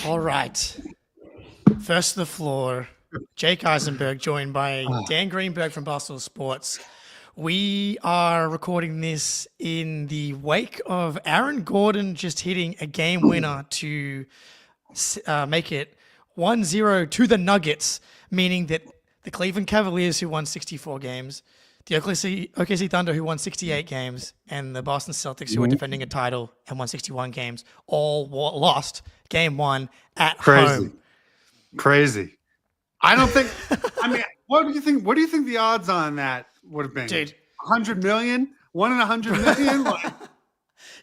All right. First to the floor, Jake Eisenberg, joined by Dan Greenberg from Boston Sports. We are recording this in the wake of Aaron Gordon just hitting a game winner to make it 1-0 to the Nuggets, meaning that the Cleveland Cavaliers, who won 64 games, the OKC Thunder, who won 68 games, and the Boston Celtics, who are defending a title and won 61 games, all lost game one at home. Crazy. I don't think. I mean, what do you think? What do you think the odds on that would have been? Dude, 100 million, 1 in 100 million.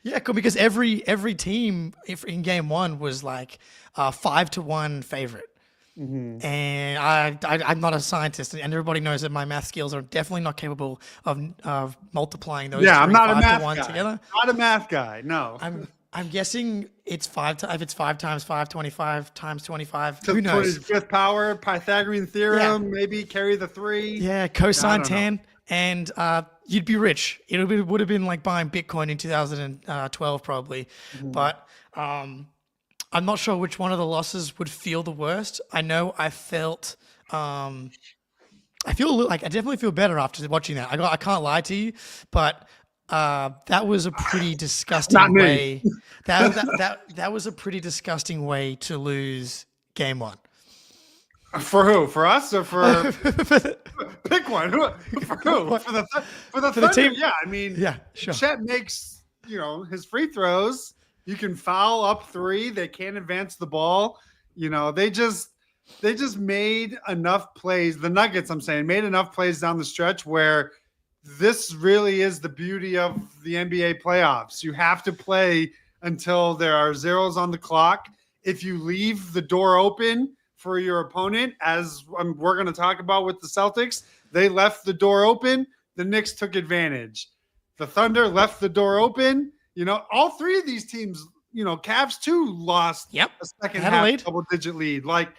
Yeah, cool, because every team in game one was like 5-1 favorite. Mm-hmm. And I'm not a scientist, and everybody knows that my math skills are definitely not capable of multiplying those. Yeah, I'm not a math guy. Together. Not a math guy. No. I'm guessing it's if it's 5 times 5, 25 times 25. Who knows? Fifth power, Pythagorean theorem, maybe carry the 3. Yeah, cosine tan, and you'd be rich. It would have been like buying Bitcoin in 2012 probably, but I'm not sure which one of the losses would feel the worst. I know I felt, I definitely feel better after watching that. I can't lie to you, but that was a pretty disgusting way. That was a pretty disgusting way to lose game one. For who? For us or for pick one? For who? For the Thunder? Team? Yeah, I mean, yeah, sure. Chet makes his free throws. You can foul up 3. They can't advance the ball. They just made enough plays. The Nuggets, I'm saying, made enough plays down the stretch where this really is the beauty of the NBA playoffs. You have to play until there are zeros on the clock. If you leave the door open for your opponent, as we're going to talk about with the Celtics, they left the door open. The Knicks took advantage. The Thunder left the door open. All 3 of these teams, Cavs too lost a second half double-digit lead. Like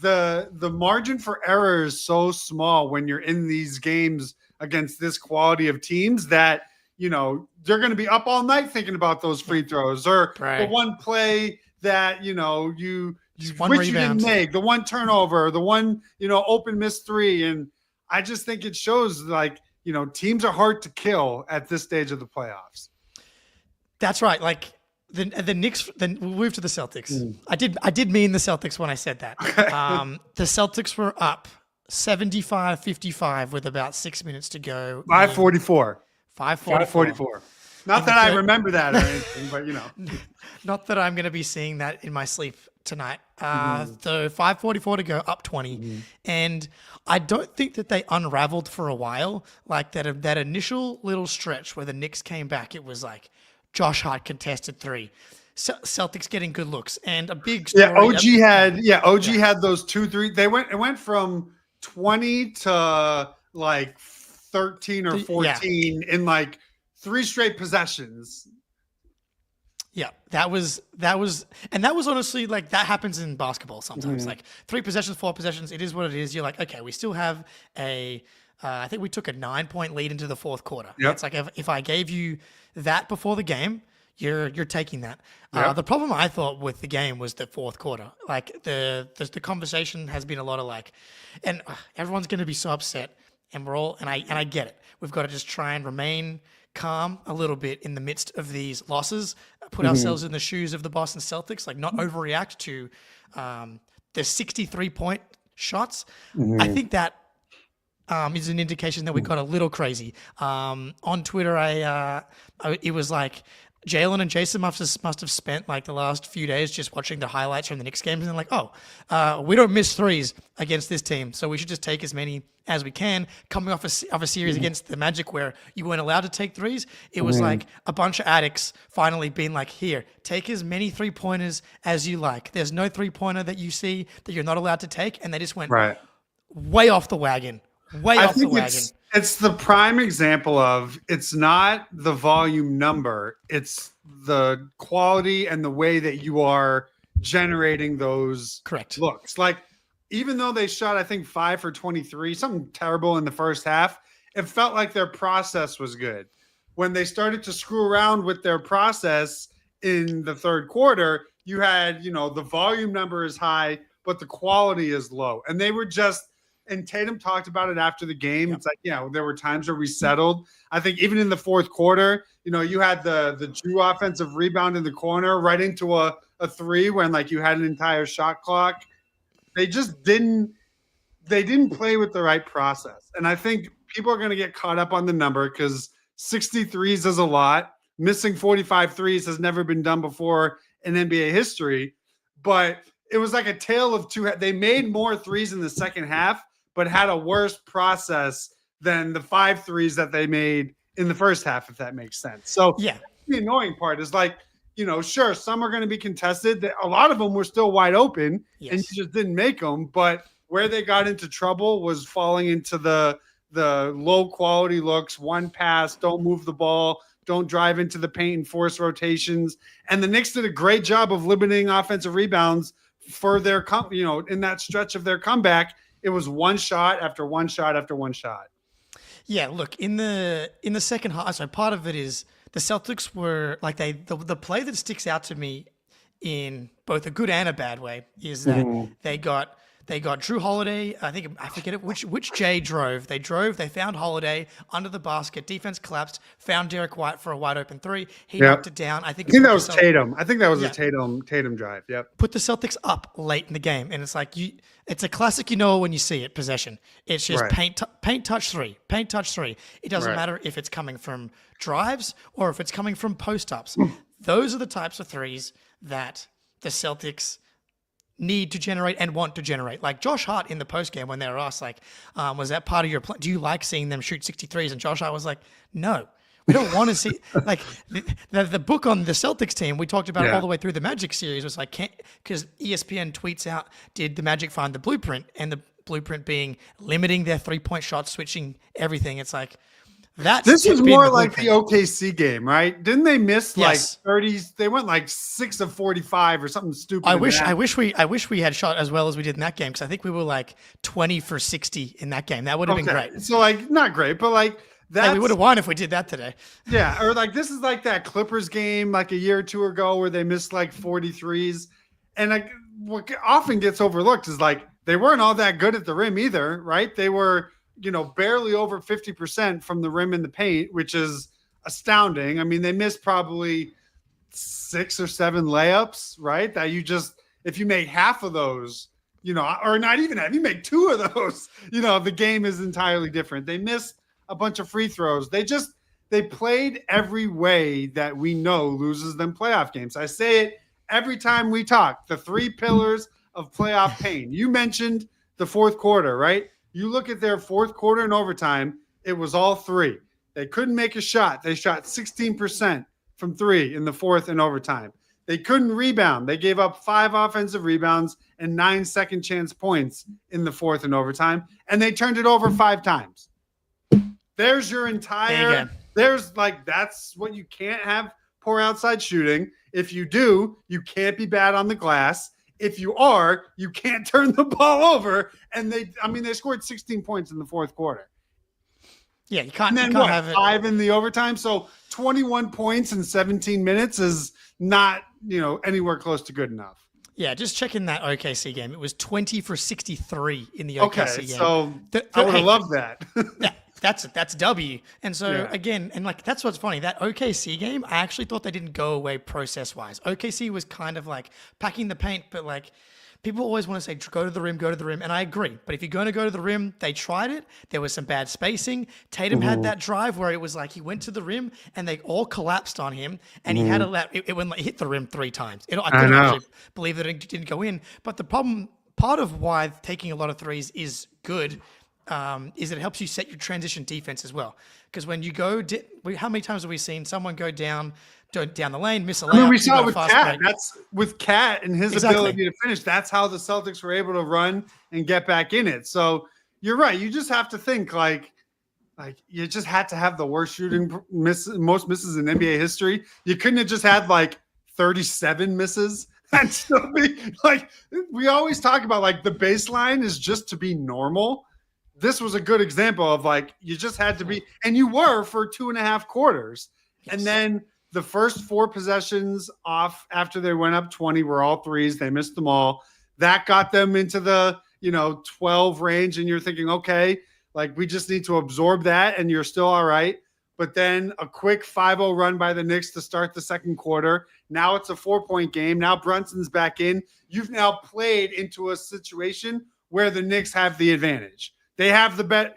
the margin for error is so small when you're in these games against this quality of teams that, they're going to be up all night thinking about those free throws or the one play that, you didn't make, the one turnover, the one, open missed 3. And I just think it shows like, teams are hard to kill at this stage of the playoffs. That's right. Like the Knicks, then we'll move to the Celtics. I did mean the Celtics when I said that. Okay. The Celtics were up 75-55 with about 6 minutes to go. 5:44. 5:44. Not that I remember that or anything, but Not that I'm going to be seeing that in my sleep tonight. So 5:44 to go, up 20. And I don't think that they unraveled for a while. Like that initial little stretch where the Knicks came back, it was like Josh Hart contested 3. Celtics getting good looks and a big story. OG had those 2-3. It went from 20 to like 13 or 14 in like 3 straight possessions. Yeah, that was honestly like that happens in basketball sometimes. Like 3 possessions, 4 possessions, it is what it is. You're like, okay, we still have I think we took a 9-point lead into the fourth quarter. Yep. It's like if I gave you that before the game, you're taking that. The problem I thought with the game was the fourth quarter. Like the conversation has been a lot of like, and everyone's going to be so upset, and I get it. We've got to just try and remain calm a little bit in the midst of these losses, put ourselves in the shoes of the Boston Celtics, like not overreact to the 63-point shots. I think that is an indication that we got a little crazy. On Twitter, it was like Jalen and Jayson must have spent like the last few days just watching the highlights from the Knicks games, and they're like, we don't miss threes against this team, so we should just take as many as we can. Coming off a series against the Magic where you weren't allowed to take threes, it was like a bunch of addicts finally being like, here, take as many 3-pointers as you like. There's no 3-pointer that you see that you're not allowed to take, and they just went way off the wagon. It's the prime example of it's not the volume number, it's the quality and the way that you are generating those looks. Like, even though they shot, I think 5 for 23, something terrible in the first half, it felt like their process was good. When they started to screw around with their process in the third quarter, you had, the volume number is high, but the quality is low. And they were just, and Tatum talked about it after the game. Yep. It's like, there were times where we settled. I think even in the fourth quarter, you had the Drew offensive rebound in the corner right into a three when like you had an entire shot clock. They just didn't play with the right process. And I think people are going to get caught up on the number because 63s is a lot. Missing 45 threes has never been done before in NBA history. But it was like a tale of two. They made more threes in the second half, but had a worse process than the 5 threes that they made in the first half, if that makes sense. So yeah, the annoying part is like, sure, some are going to be contested. A lot of them were still wide open, and you just didn't make them. But where they got into trouble was falling into the low quality looks, one pass, don't move the ball, don't drive into the paint and force rotations. And the Knicks did a great job of limiting offensive rebounds for their, in that stretch of their comeback. It was one shot after one shot after one shot. Yeah, look, in the second half, so part of it is the Celtics were like the play that sticks out to me in both a good and a bad way is that they got Drew Holiday. I forget which Jay drove. They found Holiday under the basket. Defense collapsed. Found Derek White for a wide open three. He knocked it down. I think that was Tatum. I think that was a Tatum drive. Yep. Put the Celtics up late in the game, and it's like it's a classic. When you see it, possession. It's just paint touch three. It doesn't matter if it's coming from drives or if it's coming from post ups. Those are the types of threes that the Celtics need to generate and want to generate. Like Josh Hart in the postgame when they were asked, like, was that part of your plan? Do you like seeing them shoot 63s? And Josh Hart was like, no, we don't want to see like the book on the Celtics team. We talked about it all the way through the Magic series was like, because ESPN tweets out, did the Magic find the blueprint? And the blueprint being limiting their 3-point shots, switching everything. It's like, this is more like the OKC game, right? Didn't they miss like 30s? They went like 6 of 45 or something stupid. I wish we had shot as well as we did in that game because I think we were like 20 for 60 in that game. That would have been great. So like not great, but like that we would have won if we did that today. Yeah, or like this is like that Clippers game like a year or two ago where they missed like 43s, and like what often gets overlooked is like they weren't all that good at the rim either, right? They were barely over 50% from the rim in the paint, which is astounding. I mean, they missed probably 6 or 7 layups, right? That if you make half of those, or not even half, you make 2 of those, the game is entirely different. They missed a bunch of free throws. They played every way that we know loses them playoff games. I say it every time we talk, the 3 pillars of playoff pain. You mentioned the fourth quarter, right? You look at their fourth quarter and overtime, it was all 3. They couldn't make a shot. They shot 16% from 3 in the fourth and overtime. They couldn't rebound. They gave up 5 offensive rebounds and 9 second chance points in the fourth and overtime, and they turned it over 5 times. There's your entire – that's what you can't have poor outside shooting. If you do, you can't be bad on the glass. If you are, you can't turn the ball over. And they scored 16 points in the fourth quarter. Yeah, you can't. And then have 5 in the overtime. So 21 points in 17 minutes is not, anywhere close to good enough. Yeah, just checking that OKC game. It was 20 for 63 in the OKC game. So I would have loved that. Yeah. That's W. And so again, and like that's what's funny. That OKC game, I actually thought they didn't go away process wise. OKC was kind of like packing the paint, but like people always want to say go to the rim, and I agree. But if you're going to go to the rim, they tried it. There was some bad spacing. Tatum had that drive where it was like he went to the rim and they all collapsed on him, and he had it went hit the rim 3 times. I couldn't actually believe that it didn't go in. But the problem, part of why taking a lot of threes is good. Is it helps you set your transition defense as well. Because when you go, how many times have we seen someone go down the lane, miss a layup? We saw it with Cat. That's with Cat and his ability to finish. That's how the Celtics were able to run and get back in it. So you're right. You just have to think like you just had to have the worst shooting most misses in NBA history. You couldn't have just had like 37 misses. And still be like, we always talk about like the baseline is just to be normal. This was a good example of like, you just had to be, and you were for 2.5 quarters. Yes. And then the first 4 possessions off after they went up 20 were all threes. They missed them all. That got them into the, 12 range. And you're thinking, okay, like we just need to absorb that and you're still all right. But then a quick 5-0 run by the Knicks to start the second quarter. Now it's a 4-point game. Now Brunson's back in. You've now played into a situation where the Knicks have the advantage. They have the bet,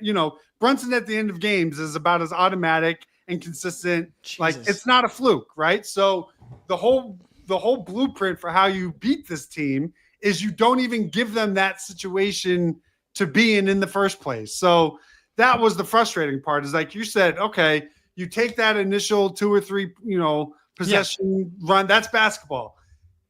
Brunson at the end of games is about as automatic and consistent. Jesus. Like it's not a fluke, right? So the whole blueprint for how you beat this team is you don't even give them that situation to be in the first place. So that was the frustrating part is like you said, okay, you take that initial 2 or 3, possession run. That's basketball.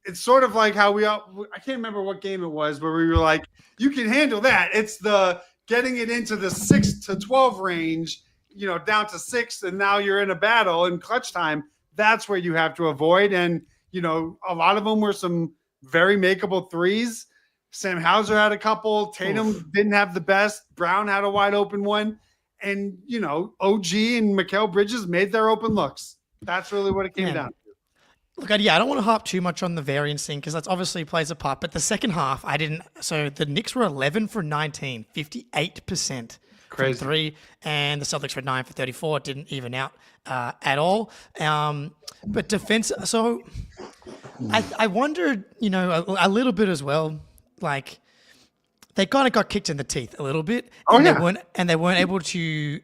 It's sort of like how I can't remember what game it was where we were like, you can handle that. It's the getting it into the 6 to 12 range, down to 6, and now you're in a battle in clutch time. That's where you have to avoid. And, a lot of them were some very makeable threes. Sam Hauser had a couple. Tatum didn't have the best. Brown had a wide open one. And, OG and Mikal Bridges made their open looks. That's really what it came down to. Look, I don't want to harp too much on the variance thing because that's obviously plays a part. But the second half, so the Knicks were 11 for 19, 58% from 3, and the Celtics were 9 for 34. It didn't even out at all. But defense, so I wondered, a little bit as well, like they kind of got kicked in the teeth a little bit. They weren't able to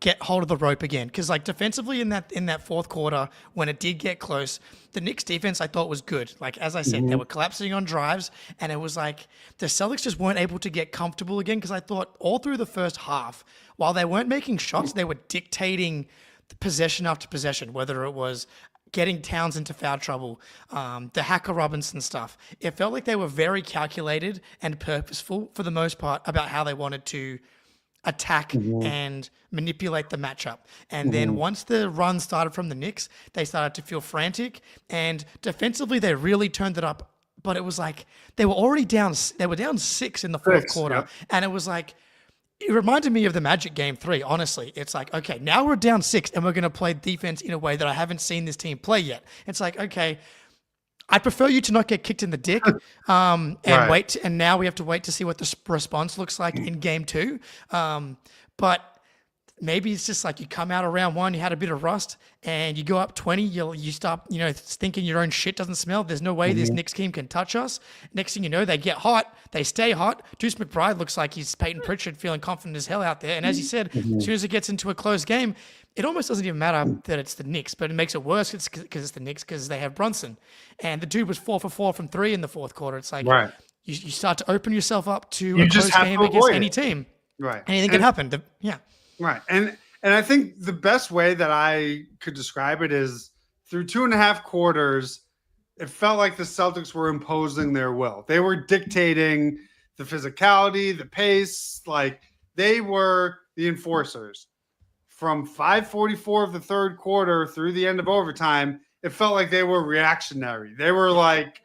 get hold of the rope again. Because like defensively in that fourth quarter, when it did get close, the Knicks defense I thought was good. Like as I said, they were collapsing on drives, and it was like the Celtics just weren't able to get comfortable again. Because I thought all through the first half, while they weren't making shots, they were dictating possession after possession, whether it was getting Towns into foul trouble, the Hacker Robinson stuff. It felt like they were very calculated and purposeful for the most part about how they wanted to attack and manipulate the matchup. And then once the run started from the Knicks, they started to feel frantic. And defensively, they really turned it up. But it was like they were already down. They were down 6 in the fourth quarter. Yep. And it was like, it reminded me of the Magic Game 3, honestly. It's like, okay, now we're down 6 and we're going to play defense in a way that I haven't seen this team play yet. It's like, okay, I prefer you to not get kicked in the dick wait. And now we have to wait to see what the response looks like in game 2. But maybe it's just like you come out of round 1, you had a bit of rust, and you go up 20, you start, thinking your own shit doesn't smell. There's no way this Knicks team can touch us. Next thing you know, they get hot, they stay hot. Deuce McBride looks like he's Peyton Pritchard, feeling confident as hell out there. And as you said, as soon as it gets into a close game, it almost doesn't even matter that it's the Knicks, but it makes it worse because it's the Knicks because they have Brunson. And the dude was 4 for 4 from 3 in the fourth quarter. It's like you start to open yourself up to a close game against any team. Right. Anything can happen. Right. And I think the best way that I could describe it is through 2.5 quarters, it felt like the Celtics were imposing their will. They were dictating the physicality, the pace, like they were the enforcers. From 5:44 of the third quarter through the end of overtime, it felt like they were reactionary. They were like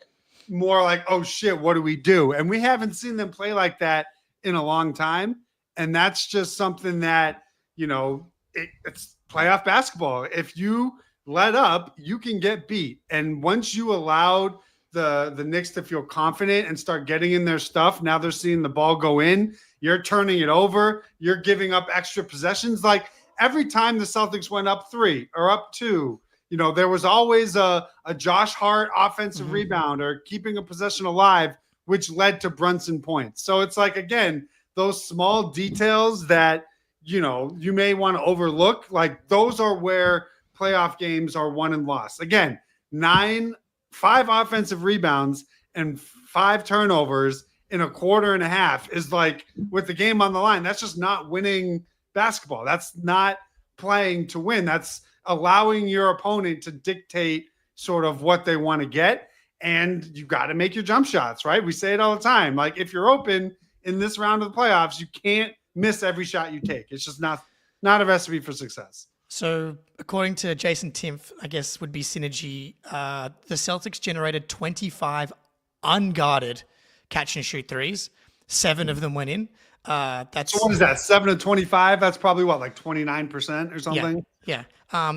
more like, oh shit, what do we do? And we haven't seen them play like that in a long time. And that's just something that, it's playoff basketball. If you let up, you can get beat. And once you allowed the Knicks to feel confident and start getting in their stuff, now they're seeing the ball go in. You're turning it over. You're giving up extra possessions. Like every time the Celtics went up 3 or up 2, there was always a Josh Hart offensive rebound or keeping a possession alive, which led to Brunson points. So it's like, again, those small details that, you may want to overlook, like those are where playoff games are won and lost. Again, 5 offensive rebounds and 5 turnovers in a quarter and a half is like with the game on the line. That's just not winning basketball. That's not playing to win. That's allowing your opponent to dictate sort of what they want to get. And you got to make your jump shots, right? We say it all the time. Like if you're open in this round of the playoffs, you can't miss every shot you take. It's just not a recipe for success. So according to Jason Timpf, I guess would be synergy, the Celtics generated 25 unguarded catch and shoot threes. 7 of them went in. So what is that? 7 of 25? That's probably what, like 29% or something? Yeah.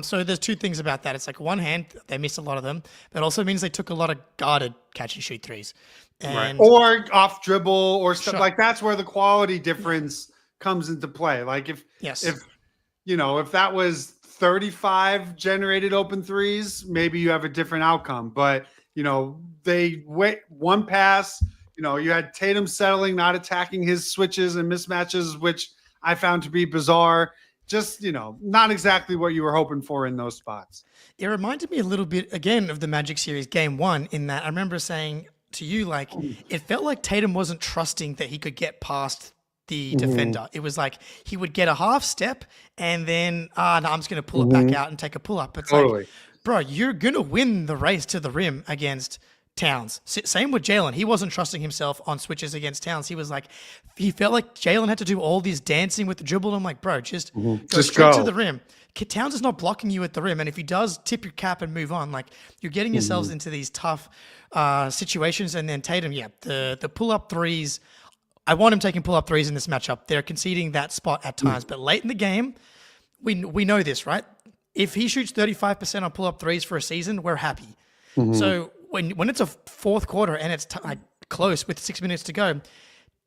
So there's two things about that. It's like one hand, they missed a lot of them, but it also means they took a lot of guarded catch and shoot threes. And Or off dribble or stuff Sure. like that's where the quality difference comes into play. Like if that was 35 generated open threes, maybe you have a different outcome. But they wait one pass. You had Tatum settling, not attacking his switches and mismatches, which I found to be bizarre. Just, not exactly what you were hoping for in those spots. It reminded me a little bit, again, of the Magic series game 1, in that I remember saying to you, like, it felt like Tatum wasn't trusting that he could get past the defender. It was like he would get a half step and then, no, I'm just going to pull it back out and take a pull up. It's like, bro, you're going to win the race to the rim against Towns. Same with Jaylen. He wasn't trusting himself on switches against Towns. He felt like Jaylen had to do all this dancing with the dribble. I'm like, bro, just go straight to the rim. Towns is not blocking you at the rim. And if he does, tip your cap and move on. Like, you're getting yourselves into these tough situations. And then Tatum, the pull-up threes, I want him taking pull-up threes in this matchup. They're conceding that spot at times. But late in the game, we know this, right? If he shoots 35% on pull-up threes for a season, we're happy. So when it's a fourth quarter and it's close with 6 minutes to go,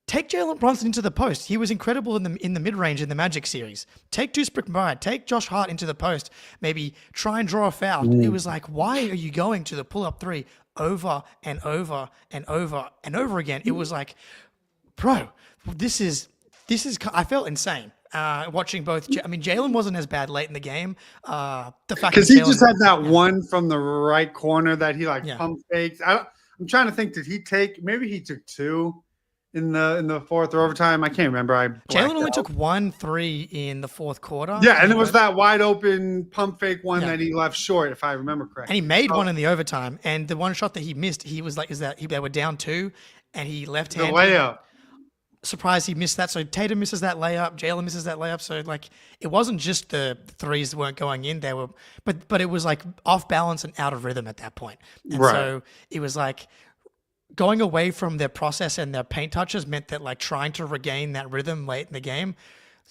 take Jalen Brunson into the post. He was incredible in the mid-range in the Magic series. Take Deuce McBride, take Josh Hart into the post. Maybe try and draw a foul. It was like, why are you going to the pull-up three over and over and over and over again? It was like, bro, this is. I felt insane. Watching both. Jalen wasn't as bad late in the game. The fact because he just had that one from the right corner that he pump faked. I'm trying to think. Did he take? Maybe he took two in the fourth or overtime. I can't remember. Jalen only took 1-3 in the fourth quarter. Yeah, and it was that wide open pump fake one that he left short, if I remember correctly. And he made one in the overtime. And the one shot that he missed, he was like, they were down 2, and he left-handed. The layup. Surprised he missed that. So Tatum misses that layup, Jalen misses that layup. So it wasn't just the threes that weren't going in. They were, but it was like off balance and out of rhythm at that point. And so it was like going away from their process and their paint touches meant that trying to regain that rhythm late in the game.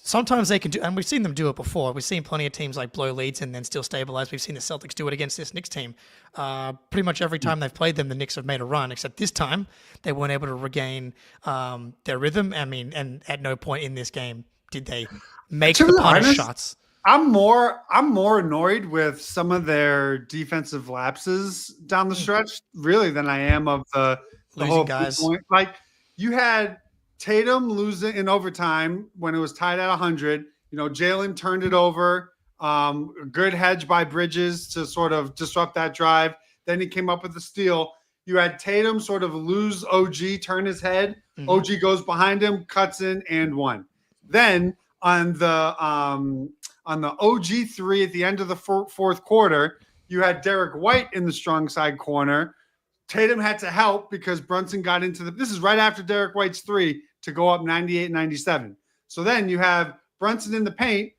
Sometimes they can do, and we've seen them do it before. We've seen plenty of teams blow leads and then still stabilize. We've seen the Celtics do it against this Knicks team. Pretty much every time they've played them, the Knicks have made a run, except this time they weren't able to regain their rhythm. And at no point in this game did they make the punish shots. I'm more annoyed with some of their defensive lapses down the stretch, really, than I am of the losing guys. Point. You had Tatum losing in overtime when it was tied at 100. Jalen turned it over. Good hedge by Bridges to sort of disrupt that drive. Then he came up with the steal. You had Tatum sort of lose OG, turn his head. OG goes behind him, cuts in, and one. Then on the OG three at the end of the fourth quarter, you had Derek White in the strong side corner. Tatum had to help because Brunson got into this is right after Derek White's three to go up 98-97. So then you have Brunson in the paint.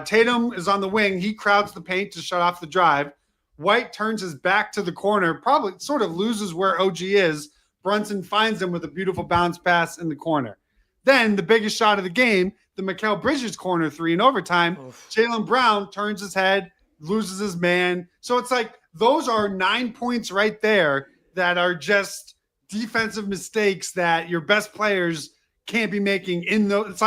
Tatum is on the wing. He crowds the paint to shut off the drive. White turns his back to the corner, probably sort of loses where OG is. Brunson finds him with a beautiful bounce pass in the corner. Then the biggest shot of the game, the Mikal Bridges corner three in overtime. Jaylen Brown turns his head, loses his man. So it's those are 9 points right there that are just defensive mistakes that your best players can't be making it's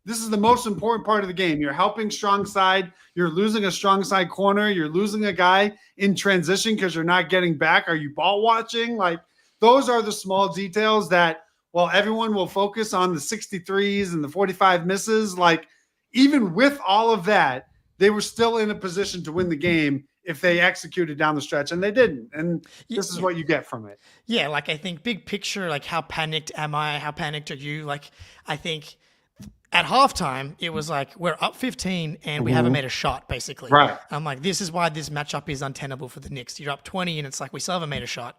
this is the most important part of the game. You're helping strong side. You're losing a strong side corner. You're losing a guy in transition because you're not getting back. Are you ball watching? Those are the small details that while everyone will focus on the 63s and the 45 misses, even with all of that, they were still in a position to win the game if they executed down the stretch, and they didn't. And this is what you get from it. Yeah, I think big picture, how panicked am I? How panicked are you? I think at halftime, it was we're up 15 and we haven't made a shot, basically. Right. I'm this is why this matchup is untenable for the Knicks. You're up 20 and it's we still haven't made a shot.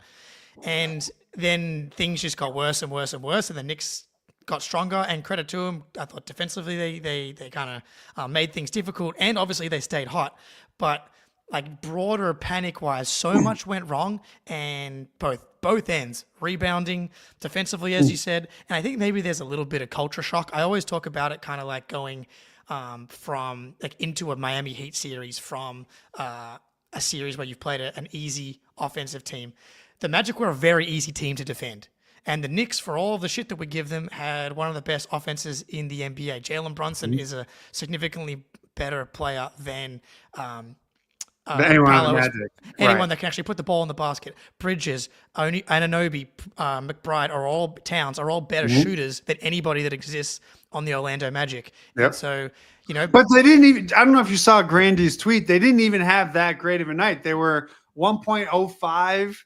And then things just got worse and worse and worse, and the Knicks got stronger, and credit to them. I thought defensively they kind of made things difficult, and obviously they stayed hot. But broader panic wise, so much went wrong, and both ends, rebounding, defensively, as you said. And I think maybe there's a little bit of culture shock. I always talk about it kind of going from like into a Miami Heat series from a series where you've played an easy offensive team. The Magic were a very easy team to defend. And the Knicks, for all of the shit that we give them, had one of the best offenses in the NBA. Jalen Brunson is a significantly better player than anyone on the Paolo is- Magic. anyone Right. that can actually put the ball in the basket. Bridges, Anunoby, McBride Towns are all better shooters than anybody that exists on the Orlando Magic. Yep. And so, But they didn't even, I don't know if you saw Grandy's tweet. They didn't even have that great of a night. They were 1.05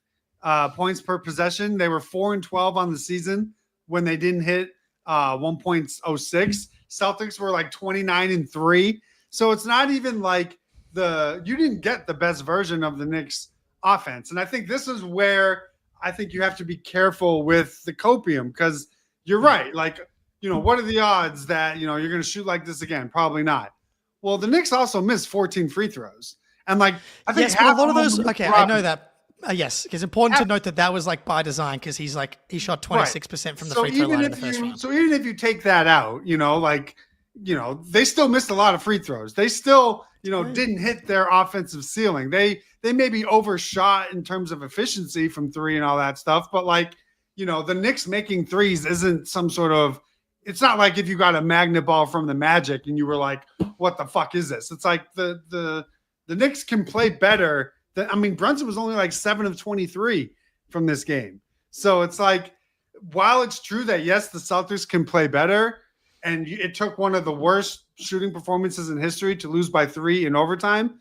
points per possession. They were 4-12 on the season when they didn't hit 1.06. Celtics were like 29-3. So it's not even like you didn't get the best version of the Knicks offense. And I think this is where I think you have to be careful with the copium, because you're right. Like, what are the odds that, you're going to shoot like this again? Probably not. Well, the Knicks also missed 14 free throws. And like, I think yes, but a half lot of them those. were Okay, dropped. I know that. Yes, it's important to note that was like by design, because he shot 26% from the free throw line in the first round. So even if you take that out, they still missed a lot of free throws. They still, didn't hit their offensive ceiling. They maybe overshot in terms of efficiency from three and all that stuff. But like, the Knicks making threes isn't some sort of. It's not like if you got a magnet ball from the Magic and you were like, "What the fuck is this?" It's like the Knicks can play better. Brunson was only like 7 of 23 from this game. So it's like, while it's true that yes, the Celtics can play better, and it took one of the worst shooting performances in history to lose by 3 in overtime,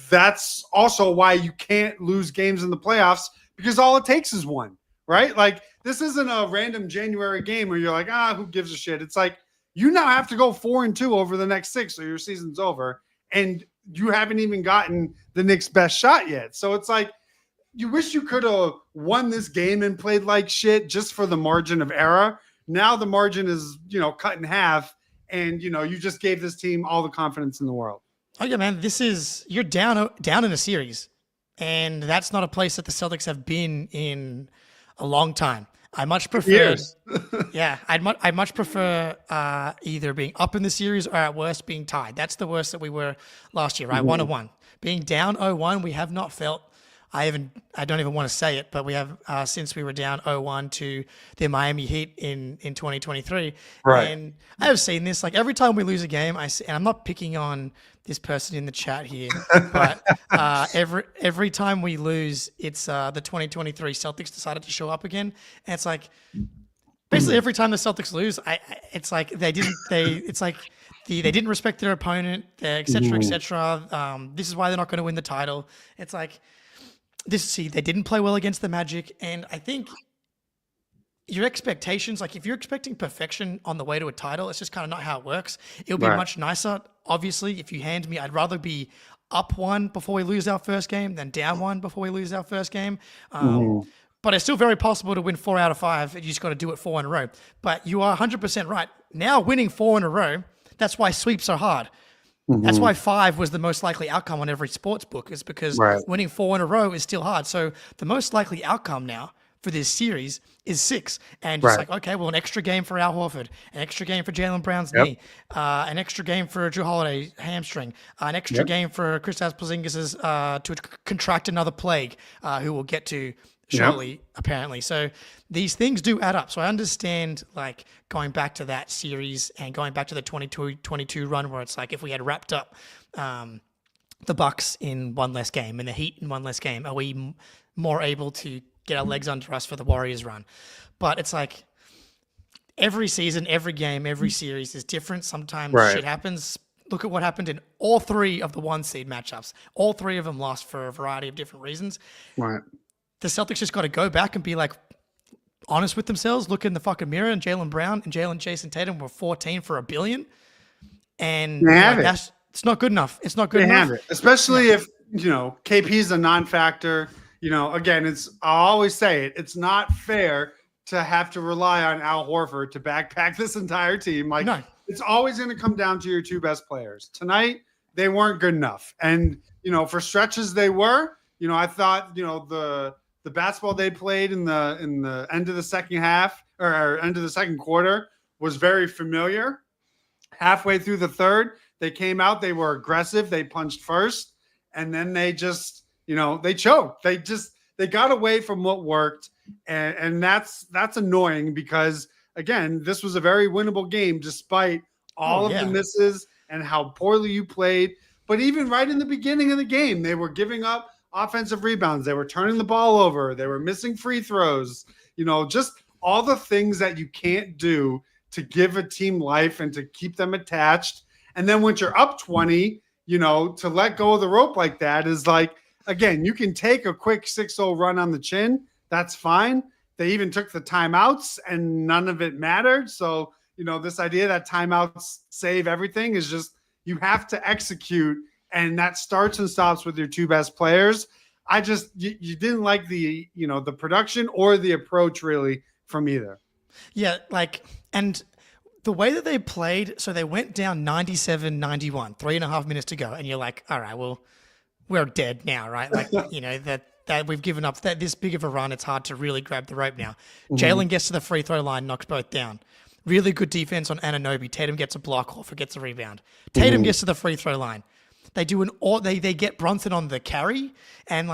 that's also why you can't lose games in the playoffs, because all it takes is one, right? Like, this isn't a random January game where you're like, who gives a shit? It's like, you now have to go 4-2 over the next 6, or your season's over. And you haven't even gotten the Knicks' best shot yet. So it's like, you wish you could have won this game and played like shit just for the margin of error. Now the margin is, cut in half, and, you just gave this team all the confidence in the world. Oh yeah, man, you're down in a series, and that's not a place that the Celtics have been in a long time. I much prefer, Years. yeah, I much prefer either being up in the series or at worst being tied. That's the worst that we were last year, right? 1-1, being down 0-1. We have not felt. I don't even want to say it, but we have since we were down 0-1 to the Miami Heat in 2023. Right. And I have seen this, like, every time we lose a game, and I'm not picking on this person in the chat here, but every time we lose, it's the 2023 Celtics decided to show up again. And it's like, basically every time the Celtics lose, it's like they didn't respect their opponent, et cetera, et cetera. This is why they're not going to win the title. It's like, they didn't play well against the Magic, and I think your expectations, like if you're expecting perfection on the way to a title, it's just kind of not how it works. It'll be much nicer, obviously, if you hand me, I'd rather be up 1 before we lose our first game than down 1 before we lose our first game. But it's still very possible to win 4 out of 5. You just got to do it 4 in a row. But you are 100% right. Now winning 4 in a row, that's why sweeps are hard. That's why 5 was the most likely outcome on every sports book, is because winning 4 in a row is still hard. So the most likely outcome now for this series is 6. And just like, okay, well, an extra game for Al Horford, an extra game for Jaylen Brown's knee, an extra game for Drew Holiday hamstring, an extra game for Kristaps Porzingis to contract another plague, who we'll get to shortly, apparently. So these things do add up. So I understand, like, going back to that series and going back to the 22 run, where it's like, if we had wrapped up the Bucks in 1 less game and the Heat in 1 less game, are we more able to get our legs under us for the Warriors run? But it's like, every season, every game, every series is different. Sometimes shit happens. Look at what happened in all 3 of the 1 seed matchups. All 3 of them lost for a variety of different reasons. Right. The Celtics just got to go back and be like honest with themselves, look in the fucking mirror, and Jaylen Brown and Jayson Tatum were 14 for $1 billion. And it's not good enough. It's not good enough. Have it. Especially if, KP is a non-factor. Again, I'll always say it. It's not fair to have to rely on Al Horford to backpack this entire team. Like, it's always going to come down to your 2 best players. Tonight, they weren't good enough. And, for stretches they were. I thought, the basketball they played in the end of the second half or end of the second quarter was very familiar. halfway through the third, they came out, they were aggressive, they punched first, and then they just, they choked. They got away from what worked, and that's annoying because again, this was a very winnable game despite all of the misses and how poorly you played. But even right in the beginning of the game, they were giving up offensive rebounds. They were turning the ball over. They were missing free throws. Just all the things that you can't do to give a team life and to keep them attached. And then once you're up 20, to let go of the rope like that is like, again, you can take a quick 6-0 run on the chin. That's fine. They even took the timeouts and none of it mattered. So, this idea that timeouts save everything is just, you have to execute, and that starts and stops with your two best players. You didn't like the production or the approach really from either. Yeah, and the way that they played, so they went down 97-91, 3.5 minutes to go, and you're like, all right, well, we're dead now, right? That we've given up this big of a run, it's hard to really grab the rope now. Mm-hmm. Jalen gets to the free throw line, knocks both down. Really good defense on Anunoby. Tatum gets a block, Horford gets a rebound. Tatum gets to the free throw line. They do they get Brunson on the carry, and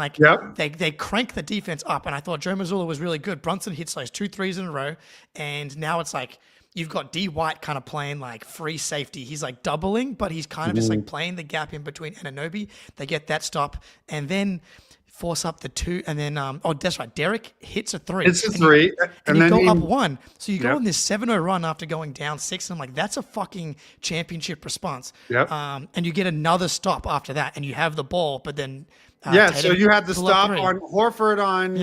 they crank the defense up. And I thought Joe Mazzulla was really good. Brunson hits those 2 threes in a row, and now it's like you've got D White kind of playing like free safety. He's like doubling, but he's kind of just like playing the gap in between Anunoby. They get that stop, and then force up the 2, and then that's right. Derek hits a 3. It's a 3, and you go up 1. So you go on this 7-0 run after going down 6. And I'm like, that's a fucking championship response. Yep. And you get another stop after that, and you have the ball, but then so you had the stop on Horford on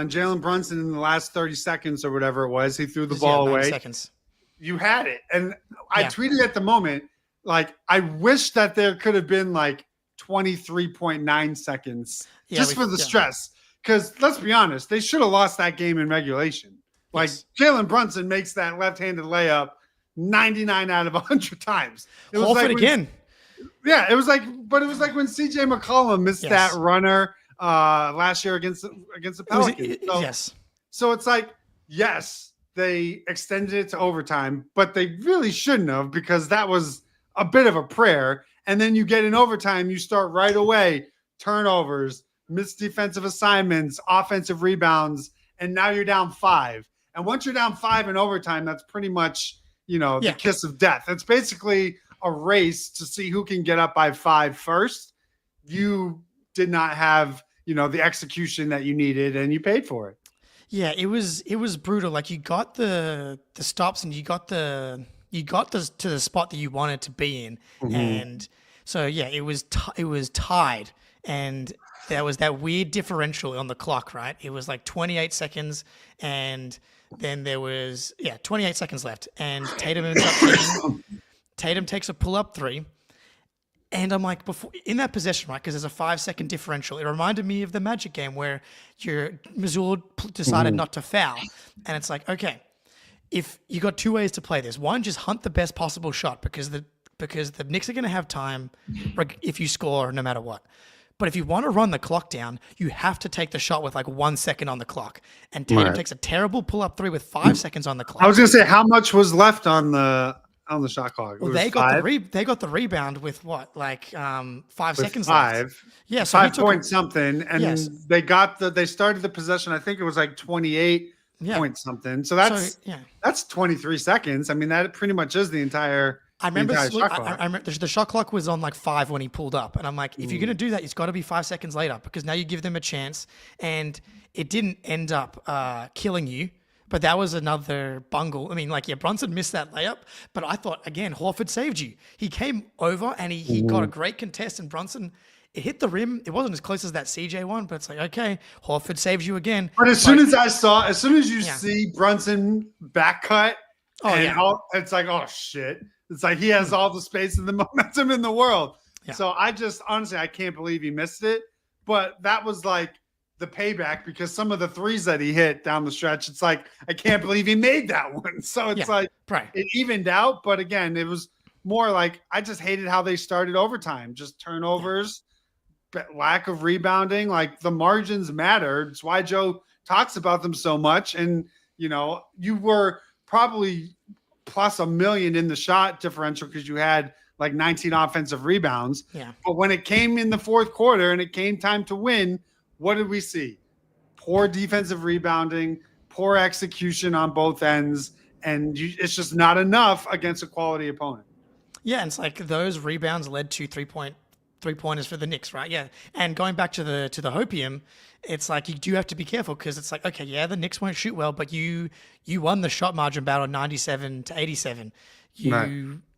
Jalen Brunson in the last 30 seconds or whatever it was. He threw the ball away. Seconds. You had it, and I tweeted at the moment, like, I wish that there could have been like 23.9 seconds just for the stress. Because let's be honest, they should have lost that game in regulation. Like, Jalen Brunson makes that left-handed layup 99 out of 100 times. It was like again. Yeah, it was like when CJ McCollum missed that runner last year against the Pelicans. So it's like, yes, they extended it to overtime, but they really shouldn't have, because that was a bit of a prayer. And then you get in overtime, you start right away, turnovers, missed defensive assignments, offensive rebounds, and now you're down 5. And once you're down 5 in overtime, that's pretty much, the kiss of death. It's basically a race to see who can get up by 5 first. You did not have, the execution that you needed, and you paid for it. Yeah, it was brutal. Like, you got the stops, and you got to the spot that you wanted to be in. And so, it was tied, and there was that weird differential on the clock, right? It was like 28 seconds, and then there was 28 seconds left, and Tatum ends up Tatum takes a pull-up 3, and I'm like, before in that possession, right? Because there's a 5-second differential. It reminded me of the Magic game where Mazzulla decided not to foul, and it's like, okay, if you got 2 ways to play this, one, just hunt the best possible shot because the Knicks are going to have time if you score no matter what. But if you want to run the clock down, you have to take the shot with like 1 second on the clock. And Tatum takes a terrible pull-up 3 with 5 seconds on the clock. I was going to say, how much was left on the shot clock? Well, they got the rebound with what, like 5 seconds left. Yeah, so 5 point something, and they started the possession. I think it was like 28 point something. So that's 23 seconds. I mean, that pretty much is the entire. I remember the shot clock was on like 5 when he pulled up, and I'm like, if you're going to do that, it's got to be 5 seconds later, because now you give them a chance, and it didn't end up killing you, but that was another bungle. I mean, Brunson missed that layup, but I thought, again, Horford saved you. He came over and he got a great contest, and Brunson, it hit the rim. It wasn't as close as that CJ one, but it's like, okay, Horford saves you again. But as soon as you see Brunson back cut, it's like, oh shit. It's like he has all the space and the momentum in the world. Yeah. So honestly, I can't believe he missed it. But that was like the payback, because some of the threes that he hit down the stretch, it's like, I can't believe he made that one. So it's it evened out. But again, it was more like, I just hated how they started overtime. Just turnovers, lack of rebounding. Like, the margins mattered. It's why Joe talks about them so much. And, you were probably plus a million in the shot differential because you had like 19 offensive rebounds. Yeah. But when it came in the fourth quarter and it came time to win, what did we see? Poor defensive rebounding, poor execution on both ends, and it's just not enough against a quality opponent. Yeah, and it's like those rebounds led to three-pointers for the Knicks, right? Yeah. And going back to the hopium, it's like you do have to be careful because it's like, okay, yeah, the Knicks won't shoot well, but you won the shot margin battle 97-87.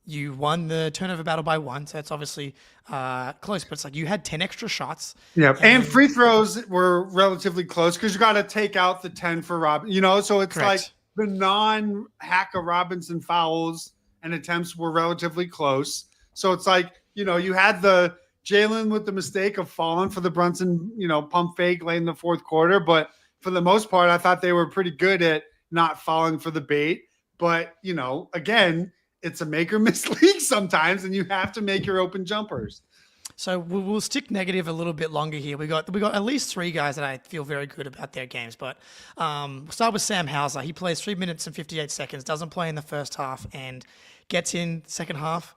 You won the turnover battle by 1, so it's obviously close, but it's like you had 10 extra shots. Yeah, and free throws were relatively close because you got to take out the 10 for Robin, so it's Correct. like the non-Hacker Robinson fouls and attempts were relatively close. So it's like, you had the Jalen with the mistake of falling for the Brunson, pump fake late in the fourth quarter. But for the most part, I thought they were pretty good at not falling for the bait. But, again, it's a make or miss league sometimes, and you have to make your open jumpers. So we'll stick negative a little bit longer here. We got at least 3 guys that I feel very good about their games. But we'll start with Sam Hauser. He plays 3 minutes and 58 seconds, doesn't play in the first half, and gets in second half.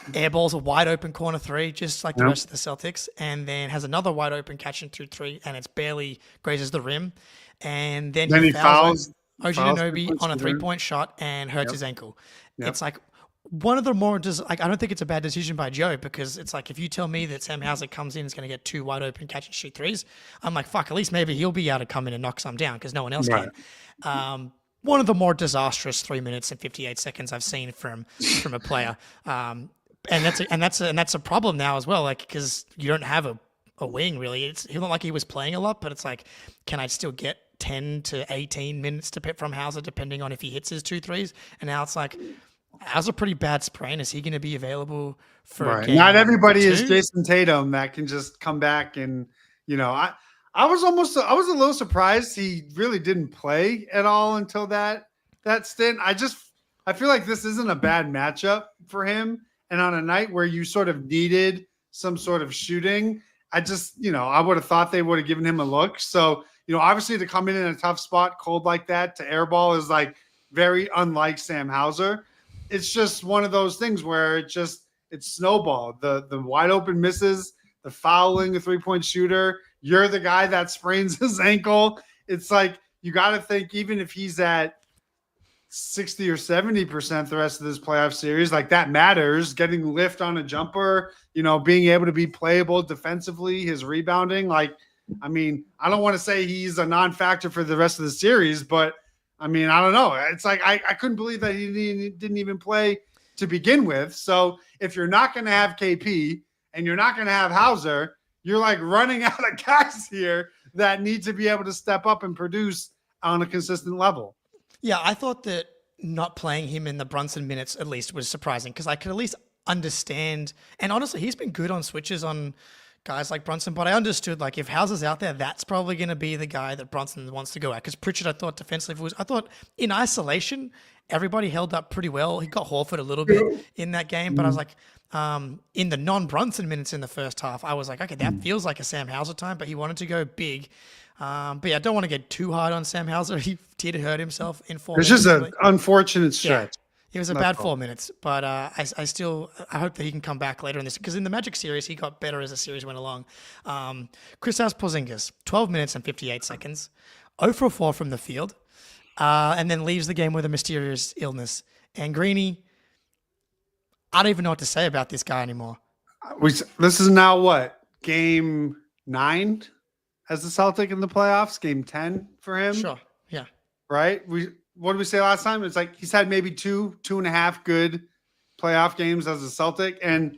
Airballs a wide open corner 3, just like the rest of the Celtics, and then has another wide open catch and 2-3, and it's barely grazes the rim. And then he fouls OG Anunoby on a 3-point shot and hurts his ankle. It's like one of the more I don't think it's a bad decision by Joe, because it's like if you tell me that Sam Hauser comes in and is going to get 2 wide open catch and shoot 3s, I'm like, fuck, at least maybe he'll be able to come in and knock some down because no one else can. One of the more disastrous 3 minutes and 58 seconds I've seen from a player. And that's a problem now as well, like because you don't have a wing really. It's not like he was playing a lot, but it's like, can I still get 10 to 18 minutes from Hauser depending on if he hits his 2 3s? And now it's like, how's a pretty bad sprain? Is he going to be available for a game? Not everybody is Jayson Tatum that can just come back and I was a little surprised he really didn't play at all until that stint. I feel like this isn't a bad matchup for him. And on a night where you sort of needed some sort of shooting, I would have thought they would have given him a look. So, obviously to come in a tough spot, cold like that, to airball is like very unlike Sam Hauser. It's just one of those things where it's snowballed. The wide open misses, the fouling, the 3-point shooter. You're the guy that sprains his ankle. It's like you got to think, even if he's at 60 or 70% the rest of this playoff series, like that matters. Getting lift on a jumper, being able to be playable defensively, his rebounding. I don't want to say he's a non-factor for the rest of the series, but I don't know. It's like I couldn't believe that he didn't even play to begin with. So if you're not going to have KP and you're not going to have Hauser, you're like running out of guys here that need to be able to step up and produce on a consistent level. Yeah, I thought that not playing him in the Brunson minutes at least was surprising because I could at least understand. And honestly, he's been good on switches on guys like Brunson, but I understood like if Hauser's out there, that's probably going to be the guy that Brunson wants to go at. Because Pritchard, I thought defensively I thought in isolation, everybody held up pretty well. He got Horford a little bit in that game, but I was like, in the non-Brunson minutes in the first half, I was like, okay, that feels like a Sam Hauser time, but he wanted to go big. But yeah, I don't want to get too hard on Sam Hauser. He did hurt himself in 4 minutes. It's just an unfortunate stretch. It was a bad 4 minutes, but I hope that he can come back later in this because in the Magic series, he got better as the series went along. Kristaps Porzingis, 12 minutes and 58 seconds, 0 for 4 from the field, and then leaves the game with a mysterious illness. And Greeny, I don't even know what to say about this guy anymore. This is now what? Game 9 as the Celtic in the playoffs? Game 10 for him? Sure, yeah. Right? What did we say last time? It's like he's had maybe 2.5 good playoff games as a Celtic. And,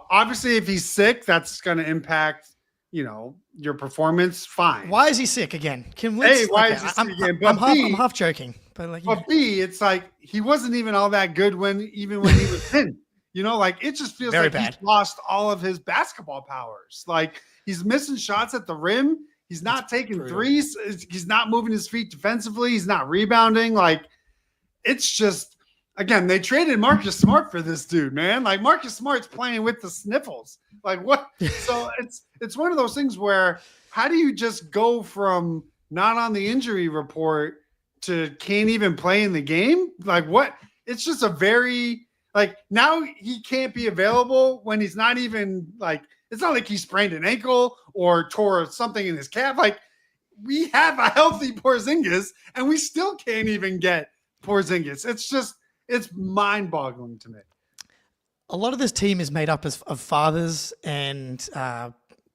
obviously if he's sick, that's going to impact, your performance. Fine. Why is he sick again? Why is he sick again? I'm half joking. But B, it's like he wasn't even all that good when he was in. It just feels Very like bad. He's lost all of his basketball powers. Like he's missing shots at the rim. He's not taking threes. He's not moving his feet defensively. He's not rebounding. Like, it's just, again, they traded Marcus Smart for this dude, man. Like, Marcus Smart's playing with the sniffles. Like, what? So it's one of those things where how do you just go from not on the injury report to can't even play in the game? Like, what? it's just a very like now he can't be available when he's not even like it's not like he sprained an ankle or tore something in his calf. Like we have a healthy Porzingis and we still can't even get Porzingis. It's mind-boggling to me. A lot of this team is made up of fathers and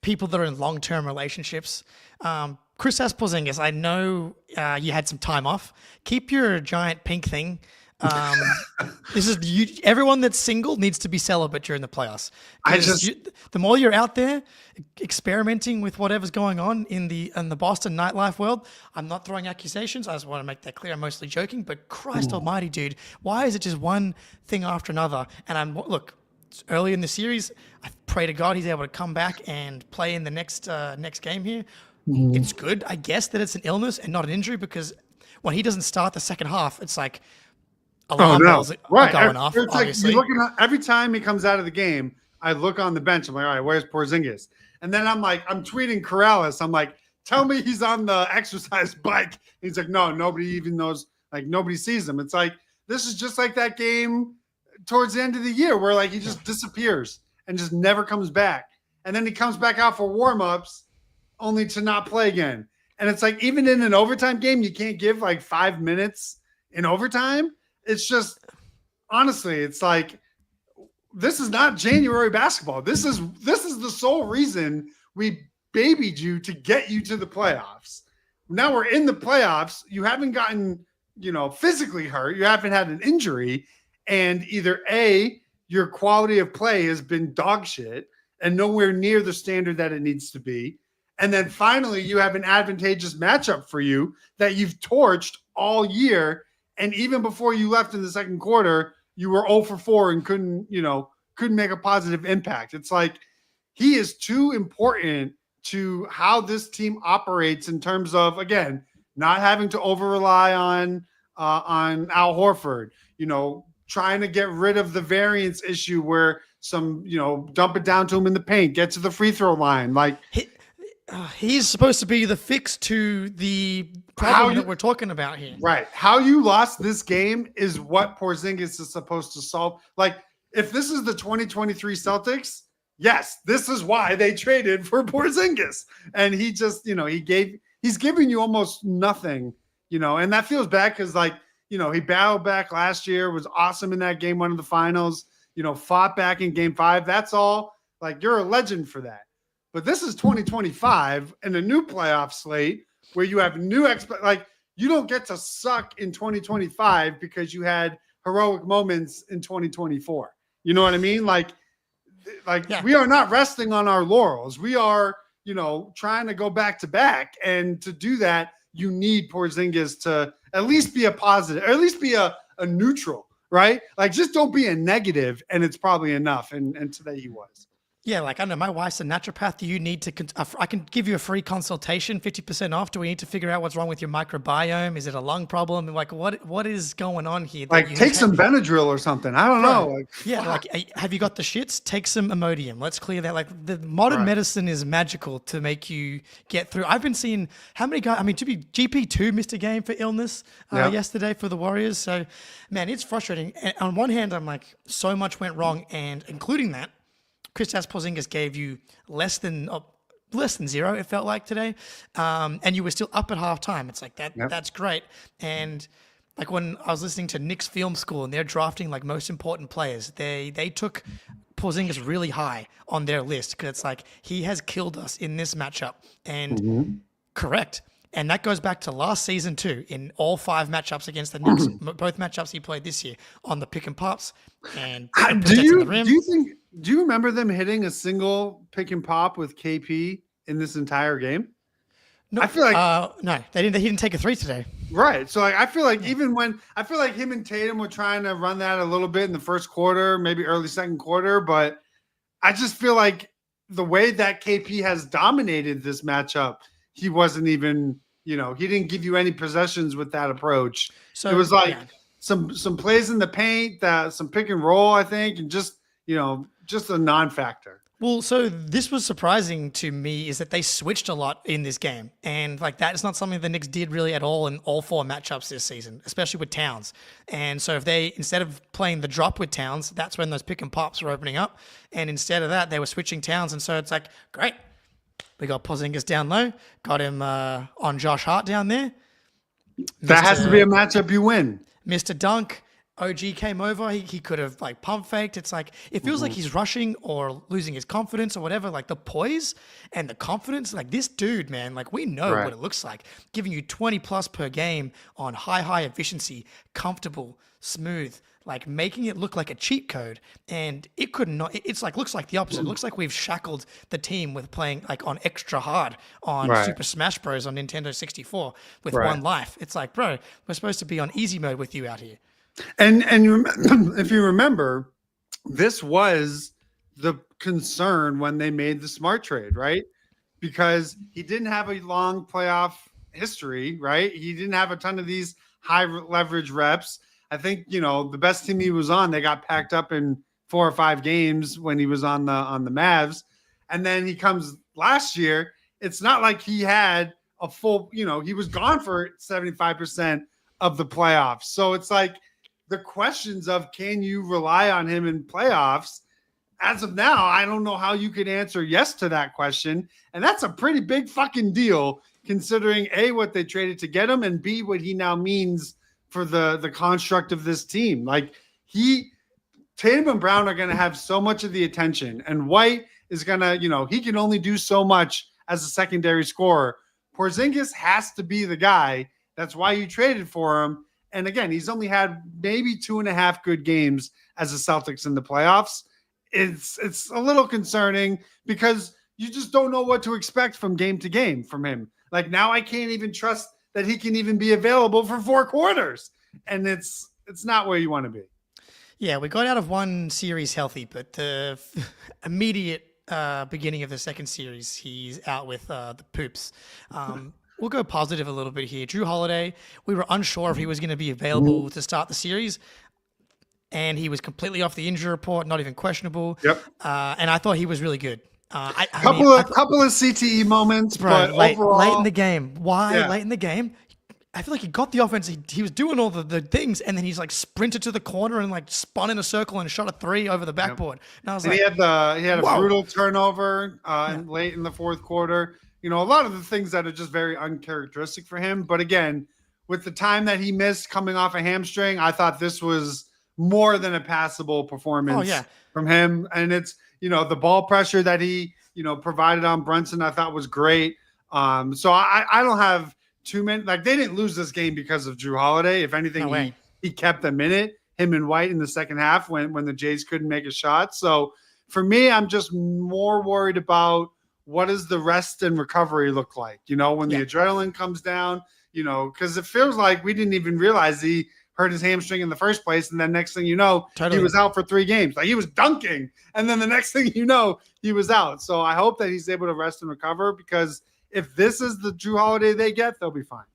people that are in long-term relationships. Chris Porzingis, I know you had some time off. Keep your giant pink thing. This is everyone that's single needs to be celibate during the playoffs. The more you're out there experimenting with whatever's going on in the Boston nightlife world, I'm not throwing accusations. I just want to make that clear. I'm mostly joking, but Christ Almighty, dude, why is it just one thing after another? And look, it's early in the series. I pray to God he's able to come back and play in the next game here. It's good, I guess, that it's an illness and not an injury because when he doesn't start the second half, it's like alarm bells are going off. It's obviously. Like you're looking every time he comes out of the game, I look on the bench. I'm like, all right, where's Porzingis? And then I'm tweeting Corrales. I'm like, tell me he's on the exercise bike. And he's like, no, nobody even knows. Like nobody sees him. It's like this is just like that game towards the end of the year where like he just disappears and just never comes back. And then he comes back out for warmups only to not play again. And it's like even in an overtime game, you can't give like 5 minutes in overtime. It's just honestly, it's like this is not January basketball. This is the sole reason we babied you to get you to the playoffs. Now we're in the playoffs. You haven't gotten, physically hurt. You haven't had an injury, and either A, your quality of play has been dog shit and nowhere near the standard that it needs to be. And then finally, you have an advantageous matchup for you that you've torched all year. And even before you left in the second quarter, you were 0 for 4 and couldn't make a positive impact. It's like he is too important to how this team operates in terms of, again, not having to over rely on Al Horford, trying to get rid of the variance issue where some, dump it down to him in the paint, get to the free throw line. Like he's supposed to be the fix to the problem that we're talking about here. Right. How you lost this game is what Porzingis is supposed to solve. Like, if this is the 2023 Celtics, yes, this is why they traded for Porzingis. And he just, he's giving you almost nothing, and that feels bad because, like, he battled back last year, was awesome in that game, one of the finals, fought back in game 5. That's all. Like, you're a legend for that. But this is 2025 and a new playoff slate where you have new you don't get to suck in 2025 because you had heroic moments in 2024. You know what I mean? We are not resting on our laurels. We are, trying to go back to back. And to do that, you need Porzingis to at least be a positive, or at least be a neutral, right? Like, just don't be a negative, and it's probably enough. And today he was. Yeah, I know my wife's a naturopath. Do you need to? I can give you a free consultation, 50% off. Do we need to figure out what's wrong with your microbiome? Is it a lung problem? What is going on here? Take some Benadryl or something. I don't know. Have you got the shits? Take some Imodium. Let's clear that. The modern medicine is magical to make you get through. I've been seeing how many guys. I mean, GP2 missed a game for illness yesterday for the Warriors. So, man, it's frustrating. And on one hand, I'm like, so much went wrong, and including that. Kristaps Porzingis gave you less than 0, it felt like today. And you were still up at halftime. It's like that. Yep. That's great. And like when I was listening to Knicks Film School and they're drafting like most important players, they took Porzingis really high on their list because it's like he has killed us in this matchup. And correct. And that goes back to last season too, in all 5 matchups against the Knicks, both matchups he played this year on the pick and pops and protecting the rim. Do you remember them hitting a single pick and pop with KP in this entire game? No, I feel like no, they didn't. He didn't take a 3 today. Right. So I feel like even when I feel like him and Tatum were trying to run that a little bit in the first quarter, maybe early second quarter, but I just feel like the way that KP has dominated this matchup, he wasn't even, he didn't give you any possessions with that approach. So it was some plays in the paint, some pick and roll, I think, and just a non-factor. Well, so this was surprising to me is that they switched a lot in this game. And like that is not something the Knicks did really at all in all four matchups this season, especially with Towns. And so if they, instead of playing the drop with Towns, that's when those pick and pops were opening up. And instead of that, they were switching Towns. And so it's like, great. We got Porzingis down low, got him on Josh Hart down there. That has to be a matchup you win. Mr. Dunk. OG came over. He could have like pump faked. It's like it feels like he's rushing or losing his confidence or whatever. Like the poise and the confidence. Like this dude, man. Like we know what it looks like. Giving you 20 plus per game on high efficiency, comfortable, smooth. Like making it look like a cheat code, and it could not. It's like looks like the opposite. It looks like we've shackled the team with playing like on extra hard on Super Smash Bros on Nintendo 64 with one life. It's like, bro, we're supposed to be on easy mode with you out here. And if you remember, this was the concern when they made the Smart trade, right? Because he didn't have a long playoff history, right? He didn't have a ton of these high leverage reps. I think, the best team he was on, they got packed up in 4 or 5 games when he was on the Mavs. And then he comes last year. It's not like he had a full, he was gone for 75% of the playoffs. So it's like, the questions of can you rely on him in playoffs? As of now, I don't know how you could answer yes to that question. And that's a pretty big fucking deal considering A, what they traded to get him, and B, what he now means for the construct of this team. Like Tatum and Brown are going to have so much of the attention, and White is going to, he can only do so much as a secondary scorer. Porzingis has to be the guy. That's why you traded for him. And again, he's only had maybe 2.5 good games as the Celtics in the playoffs. It's a little concerning because you just don't know what to expect from game to game from him. Like now I can't even trust that he can even be available for 4 quarters. And it's not where you want to be. Yeah, we got out of one series healthy, but the immediate beginning of the second series, he's out with the poops. We'll go positive a little bit here. Jrue Holiday, we were unsure if he was going to be available to start the series, and he was completely off the injury report, not even questionable. Yep. And I thought he was really good. Couple of CTE moments, bro, but overall, late in the game. Why Yeah. late in the game? I feel like he got the offense. He was doing all the things, and then he's like sprinted to the corner and like spun in a circle and shot a 3 over the backboard. And I was like, he had a brutal turnover late in the fourth quarter. A lot of the things that are just very uncharacteristic for him. But again, with the time that he missed coming off a hamstring, I thought this was more than a passable performance from him. And it's, the ball pressure that he, provided on Brunson, I thought was great. So I don't have too many, like they didn't lose this game because of Jrue Holiday. If anything, he kept them in it, him and White in the second half when the Jays couldn't make a shot. So for me, I'm just more worried about what does the rest and recovery look like? When the adrenaline comes down, because it feels like we didn't even realize he hurt his hamstring in the first place. And then next thing you know, he was out for 3 games. Like he was dunking. And then the next thing you know, he was out. So I hope that he's able to rest and recover because if this is the Jrue Holiday they get, they'll be fine.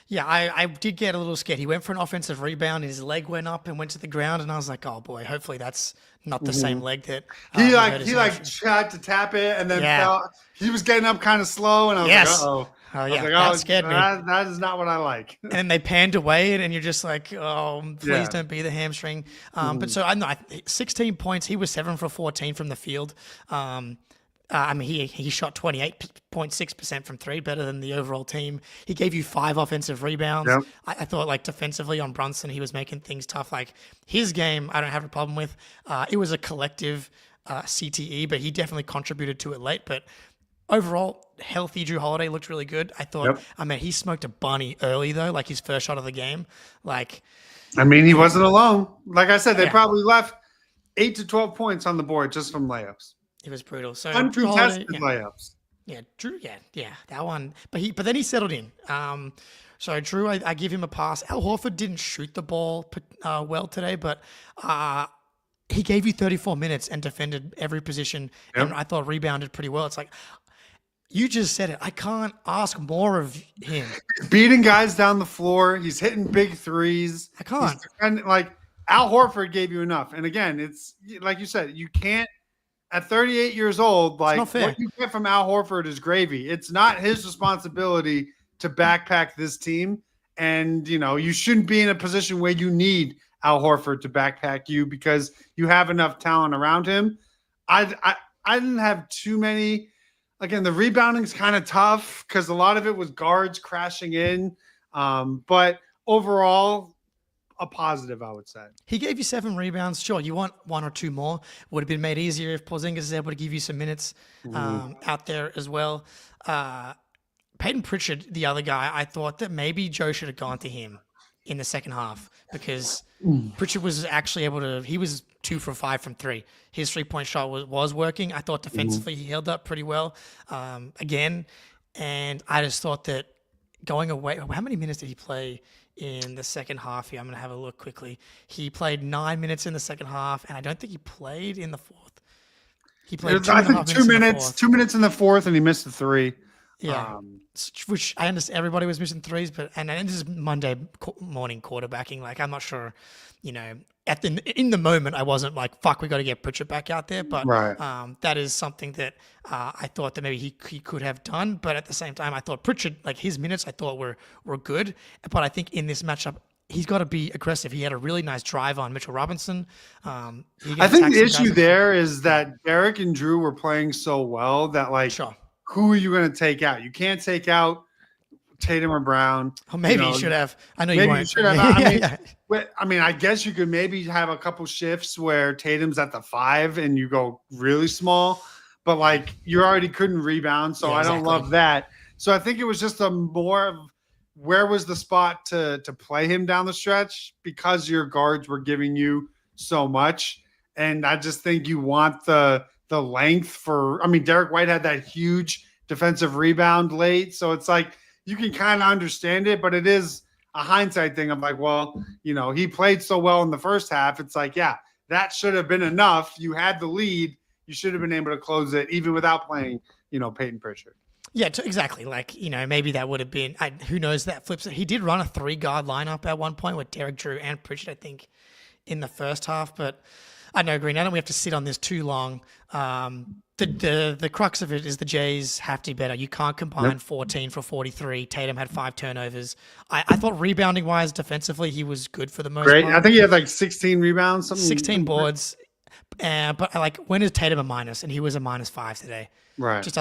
Yeah, I did get a little scared. He went for an offensive rebound, and his leg went up and went to the ground, and I was like, "Oh boy, hopefully that's not the same leg that he tried to tap it and then fell. He was getting up kind of slow, and I was like, "Uh-oh." Oh yeah, that scared me. That is not what I like. And then they panned away, and you're just like, "Oh, please don't be the hamstring." But so I know 16 points. He was 7 for 14 from the field. He shot 28.6% from 3, better than the overall team. He gave you 5 offensive rebounds. Yep. I thought, like, defensively on Brunson, he was making things tough. Like, his game, I don't have a problem with. It was a collective CTE, but he definitely contributed to it late. But overall, healthy Jrue Holiday looked really good. I thought, he smoked a bunny early, though, like his first shot of the game. He wasn't alone. Like I said, they probably left 8 to 12 points on the board just from layups. It was brutal. So uncontested layups. Yeah, Jrue. Yeah, that one. But then he settled in. So Jrue, I give him a pass. Al Horford didn't shoot the ball well today, but he gave you 34 minutes and defended every position, and I thought rebounded pretty well. It's like you just said it. I can't ask more of him. He's beating guys down the floor. He's hitting big threes. I can't. And like Al Horford gave you enough. And again, it's like you said, you can't at 38 years old, like not fair. what you get from Al Horford is gravy. It's not his responsibility to backpack this team. And, you shouldn't be in a position where you need Al Horford to backpack you because you have enough talent around him. I didn't have too many. Again, the rebounding is kind of tough because a lot of it was guards crashing in. But overall, a positive, I would say. He gave you 7 rebounds. Sure, you want 1 or 2 more. Would have been made easier if Porzingis is able to give you some minutes out there as well. Peyton Pritchard, the other guy, I thought that maybe Joe should have gone to him in the second half because Pritchard was actually able to. He was 2 for 5 from 3. His 3-point shot was working. I thought defensively he held up pretty well again, and I just thought that going away. How many minutes did he play in the second half here? I'm going to have a look quickly. He played 9 minutes in the second half, and I don't think he played in the fourth. He played I think 2 minutes. 2 minutes in the fourth, and he missed the 3. Yeah, which I understand everybody was missing 3s, but and this is Monday morning quarterbacking. Like I'm not sure, in the moment I wasn't like fuck, we got to get Pritchard back out there. But that is something that I thought that maybe he could have done. But at the same time, I thought Pritchard, like his minutes, I thought were good. But I think in this matchup, he's got to be aggressive. He had a really nice drive on Mitchell Robinson. I think the issue there is that Derek and Drew were playing so well that who are you going to take out? You can't take out Tatum or Brown. Oh, maybe you should have. I know you maybe won't. You should have. I guess you could maybe have a couple shifts where Tatum's at the 5 and you go really small, but you already couldn't rebound, so I don't love that. So I think it was just a more of where was the spot to play him down the stretch because your guards were giving you so much, and I just think you want the length for. I mean, Derek White had that huge defensive rebound late, so it's like you can kind of understand it, but it is a hindsight thing. I'm like, well, he played so well in the first half. It's like, yeah, that should have been enough. You had the lead. You should have been able to close it even without playing, Peyton Pritchard. Yeah, exactly. Maybe that would have been, who knows, that flips it. He did run a 3-guard lineup at one point with Derek, Drew, and Pritchard, I think, in the first half. But I know, Green, I don't we have to sit on this too long. The crux of it is the Jays have to be better. You can't combine 14 for 43. Tatum had 5 turnovers. I thought rebounding-wise, defensively, he was good for the most part. I think he had 16 rebounds. 16 boards. But when is Tatum a minus? And he was a -5 today. Right. Just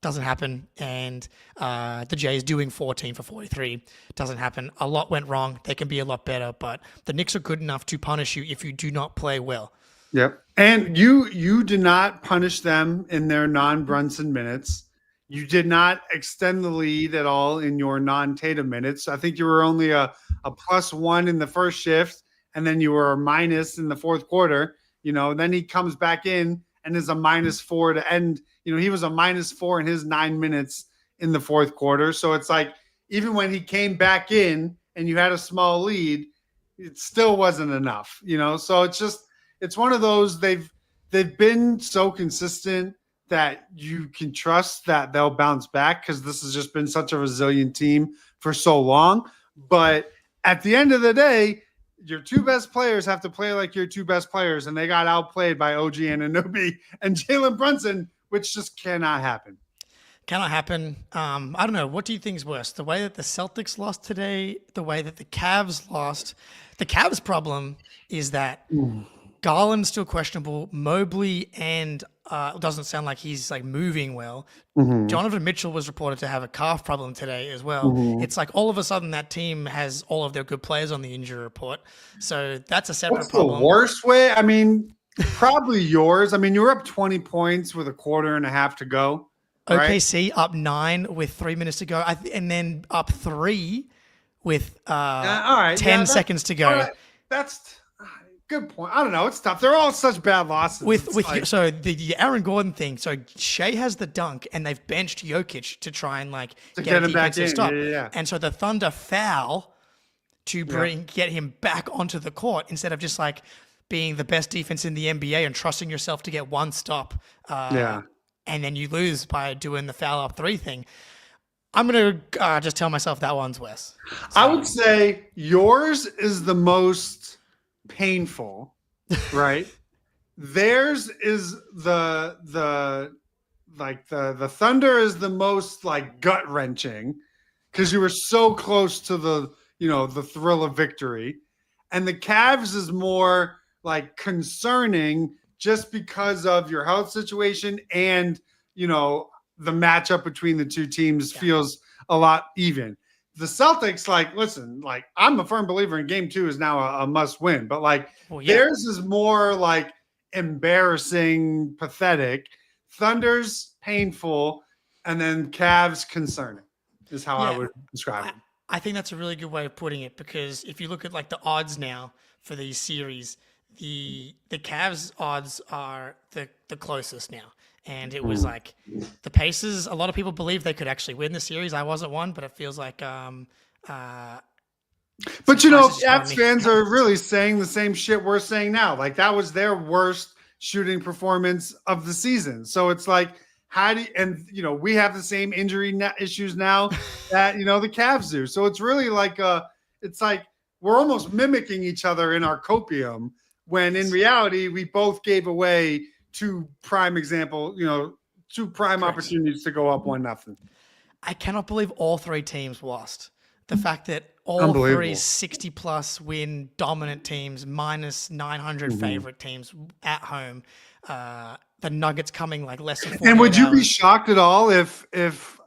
doesn't happen. And the Jays doing 14 for 43 doesn't happen. A lot went wrong. They can be a lot better, but the Knicks are good enough to punish you if you do not play well. Yep. And you did not punish them in their non-Brunson minutes. You did not extend the lead at all in your non-Tatum minutes. I think you were only a +1 in the first shift, and then you were a minus in the fourth quarter. Then he comes back in and is a -4 to end. He was a -4 in his 9 minutes in the fourth quarter. So it's like, even when he came back in and you had a small lead, it still wasn't enough, So it's one of those, they've been so consistent that you can trust that they'll bounce back because this has just been such a resilient team for so long. But at the end of the day, your 2 best players have to play like your 2 best players, and they got outplayed by OG Anunoby and Jalen Brunson, which just cannot happen. Cannot happen. I don't know. What do you think is worse? The way that the Celtics lost today, the way that the Cavs lost? The Cavs' problem is that Garland's still questionable. Mobley and doesn't sound like he's moving well. Mm-hmm. Donovan Mitchell was reported to have a calf problem today as well. Mm-hmm. It's like all of a sudden that team has all of their good players on the injury report. So that's a separate problem. What's the worst way? I mean, probably yours. I mean, you were up 20 points with a quarter and a half to go. Right? OKC up 9 with 3 minutes to go, and then up 3 with 10 seconds to go. Right. That's good point. I don't know. It's tough. They're all such bad losses. So the Aaron Gordon thing. So Shea has the dunk, and they've benched Jokic to try and get him back in. Stop. Yeah. And so the Thunder foul to get him back onto the court instead of just being the best defense in the NBA and trusting yourself to get one stop. And then you lose by doing the foul up 3 thing. I'm going to just tell myself that one's worse. So. I would say yours is the most painful, right? theirs is the Thunder is the most like gut wrenching because you were so close to the thrill of victory, and the Cavs is more like concerning just because of your health situation and the matchup between the two teams feels a lot even. The Celtics, like, listen, like I'm a firm believer in game 2 is now a must win, but like theirs is more like embarrassing, pathetic. Thunder's painful, and then Cavs concerning is how I would describe it. I think that's a really good way of putting it, because if you look at like the odds now for these series, the Cavs odds are the closest now. And it was like the Pacers, a lot of people believe they could actually win the series. I wasn't one, but it feels like but Cavs fans are really saying the same shit we're saying now. Like that was their worst shooting performance of the season. So it's like, we have the same injury issues now that, the Cavs do. So it's really like, it's like we're almost mimicking each other in our copium when in reality, we both gave away two prime opportunities to go up 1-0. I cannot believe all three teams lost. The fact that all three 60-plus win dominant teams, minus 900 favorite teams at home. The Nuggets coming like less than 48 And would you hours. be shocked at all if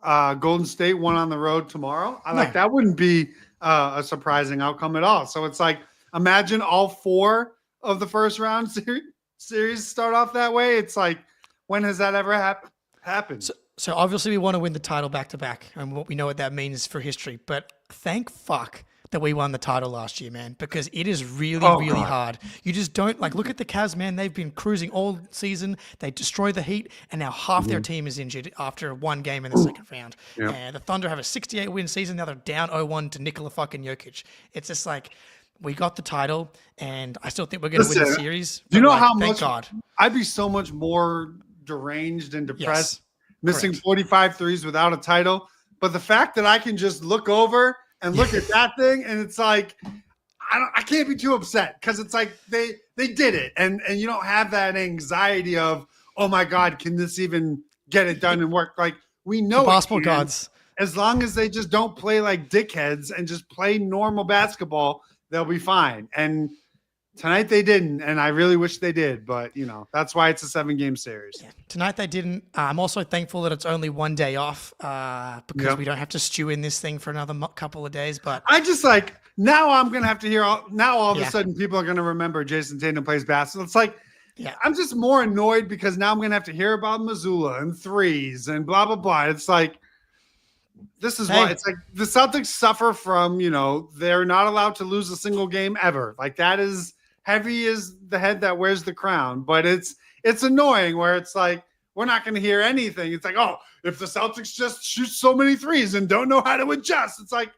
Golden State won on the road tomorrow? That wouldn't be a surprising outcome at all. So it's like, imagine all 4 of the first round series start off that way. It's like, when has that ever happened? So obviously we want to win the title back to back, and we know what that means for history. But thank fuck that we won the title last year, man, because it is really hard. You just don't look at the Cavs, man. They've been cruising all season. They destroy the Heat, and now half their team is injured after one game in the second round. Yep. And the Thunder have a 68-win season. Now they're down 0-1 to Nikola fucking Jokic. It's just like, we got the title, and I still think we're going to win the series. Do you know how thank much? God. I'd be so much more deranged and depressed, missing correct. 45 threes without a title. But the fact that I can just look over and look at that thing, and it's like, I can't be too upset because it's like they did it, and you don't have that anxiety of, oh my God, can this even get it done and work? Like, we know the basketball gods. As long as they just don't play like dickheads and just play normal basketball, they'll be fine. And tonight they didn't, and I really wish they did, but that's why it's a 7-game series. Yeah. Tonight they didn't. I'm also thankful that it's only one day off because we don't have to stew in this thing for another couple of days. But I just now I'm gonna have to hear all of a sudden people are gonna remember Jayson Tatum plays basketball. It's like, I'm just more annoyed because now I'm gonna have to hear about Missoula and threes and blah blah blah. It's like, this is why it's like the Celtics suffer from they're not allowed to lose a single game ever. Like, that is heavy as the head that wears the crown, but it's annoying where it's like, we're not going to hear anything. It's like, oh, if the Celtics just shoot so many threes and don't know how to adjust, it's like,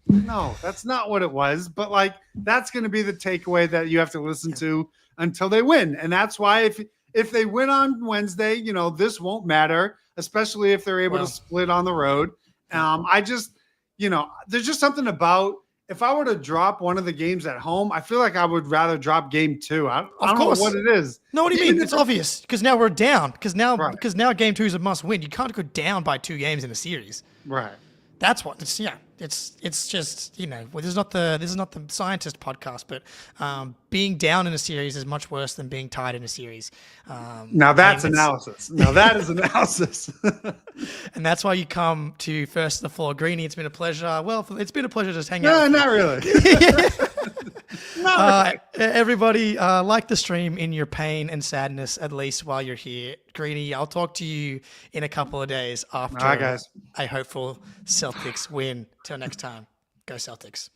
no, that's not what it was. But like, that's going to be the takeaway that you have to listen to until they win. And that's why if they win on Wednesday, this won't matter, especially if they're able to split on the road. I just, there's just something about, if I were to drop one of the games at home, I feel like I would rather drop game 2. I don't know what it is. No, what do you mean? It's obvious because now we're down. Because now game 2 is a must win. You can't go down by 2 games in a series. Right. That's what it's it's just this is not the scientist podcast, but being down in a series is much worse than being tied in a series. Now that's analysis. Now that is analysis. And that's why you come to First the Floor. Greenie, it's been a pleasure. Well, it's been a pleasure just hanging out. No, not really. Everybody, like the stream in your pain and sadness, at least while you're here. Greenie, I'll talk to you in a couple of days after a hopeful Celtics win. Till next time, go Celtics.